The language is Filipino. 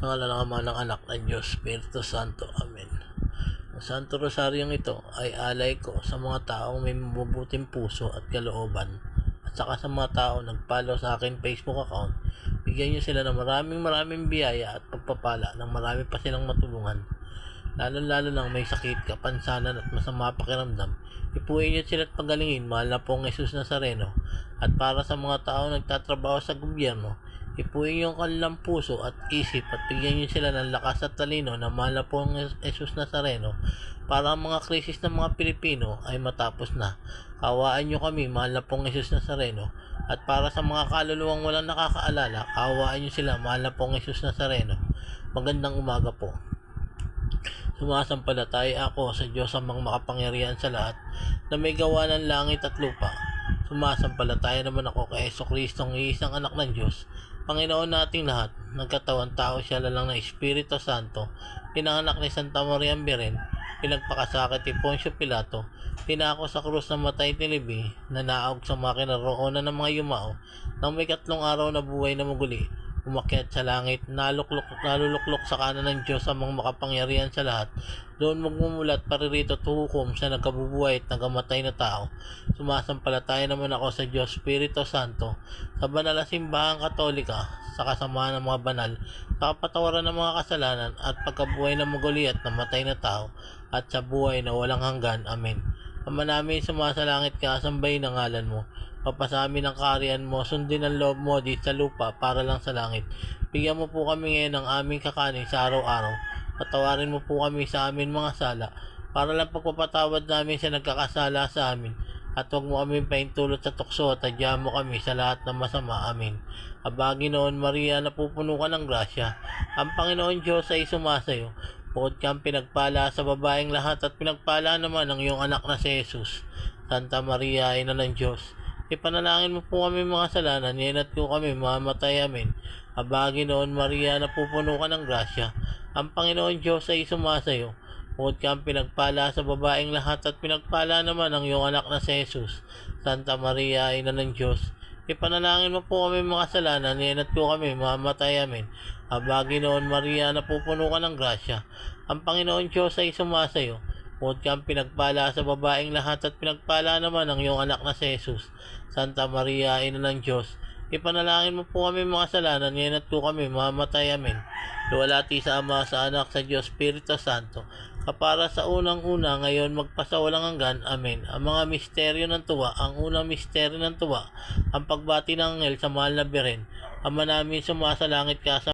Sa ngala ng Ama, ng Anak, ng Diyos, Espiritu Santo. Amen. Ang Santo Rosaryong ito ay alay ko sa mga taong may mabubuting puso at kalooban, at saka sa mga taong nag-follow sa akin Facebook account. Bigyan niyo sila ng maraming biyaya at pagpapala ng marami pa silang matulungan. Lalo nang may sakit, kapansanan at masama pakiramdam. Ipuin niyo sila at pagalingin, mahal na pong Jesus Nazareno. At para sa mga taong nagtatrabaho sa gobyerno, ipuin niyo ang kanilang puso at isip at bigyan niyo sila ng lakas at talino na mahal na pong Jesus Nazareno para ang mga krisis ng mga Pilipino ay matapos na. Kawaan niyo kami, mahal na pong Jesus Nazareno. At para sa mga kaluluwang walang nakakaalala, kawaan niyo sila, mahal na pong Jesus Nazareno. Magandang umaga po. Sumasampalataya ako sa Diyos amang makapangyarihan sa lahat, na may gawa ng langit at lupa. Sumasampalataya naman ako kay Jesucristong iisang anak ng Diyos, Panginoon nating lahat. Nagkatawang tao siya lalang ng Espiritu Santo, pinanganak ni Santa Maria Beren, pinagpakasakit ni Poncio Pilato, pinako sa krus ng matay tilibi, nanaog sa mga kinaroonan ng mga yumao, nang may 3 araw na buhay na muguli, umakyat sa langit, naluluklok sa kanan ng Diyos amang makapangyarihan sa lahat. Doon magmumulat paririto at hukom sa nagkabubuhay at nagamatay na tao. Sumasampalataya naman ako sa Diyos Espiritu Santo, sa banal na simbahang katolika, sa kasamaan ng mga banal, sa kapatawaran ng mga kasalanan, at pagkabuhay na muguli at namatay na tao, at sa buhay na walang hanggan. Amen. Ama namin sumasalangit ka, sambahin ang ngalan mo. Papasamin ang kaharian mo, sundin ang loob mo di sa lupa para lang sa langit. Bigyan mo po kami ngayon ng aming kakanin sa araw-araw. Patawarin mo po kami sa amin mga sala, para lang pagpapatawad namin sa nagkakasala sa amin. At huwag mo kami paintulot sa tukso at tadyahan mo kami sa lahat ng masama. Amen. Aba, Ginoon Maria, napupuno ka ng grasya. Ang Panginoon Diyos ay sumasayo. Bukod kang pinagpala sa babaeng lahat at pinagpala naman ang iyong anak na si Jesus. Santa Maria, Ina ng Diyos, ipanalangin mo po kami mga salanan, yenat ko kami mamatay. Amen. Aba, Ginoon Maria, napupuno ka ng grasya. Ang Panginoon Diyos ay sumasayo. Bukod kang pinagpala sa babaeng lahat at pinagpala naman ang iyong anak na si Jesus. Santa Maria, Ina ng Diyos, ipanalangin mo po kami mga salanan, yenat ko kami mamatay. Amen. Aba, Ginoon Maria, napupuno ka ng grasya. Ang Panginoon Diyos ay sumasayo. Bukod kang pinagpala sa babaeng lahat at pinagpala naman ang iyong anak na si Jesus. Santa Maria, Ina ng Diyos, ipanalangin mo po kami mga salanan, yenat ko kami mamatay. Amen. Luwalhati sa Ama, sa Anak, sa Diyos Espiritu Santo, kapara sa unang-una, ngayon, magpasawalang hanggan. Amen. Ang mga misteryo ng tuwa. Ang unang misteryo ng tuwa, ang pagbati ng anghel sa mahal na Beren. Ama namin sumasalangit ka,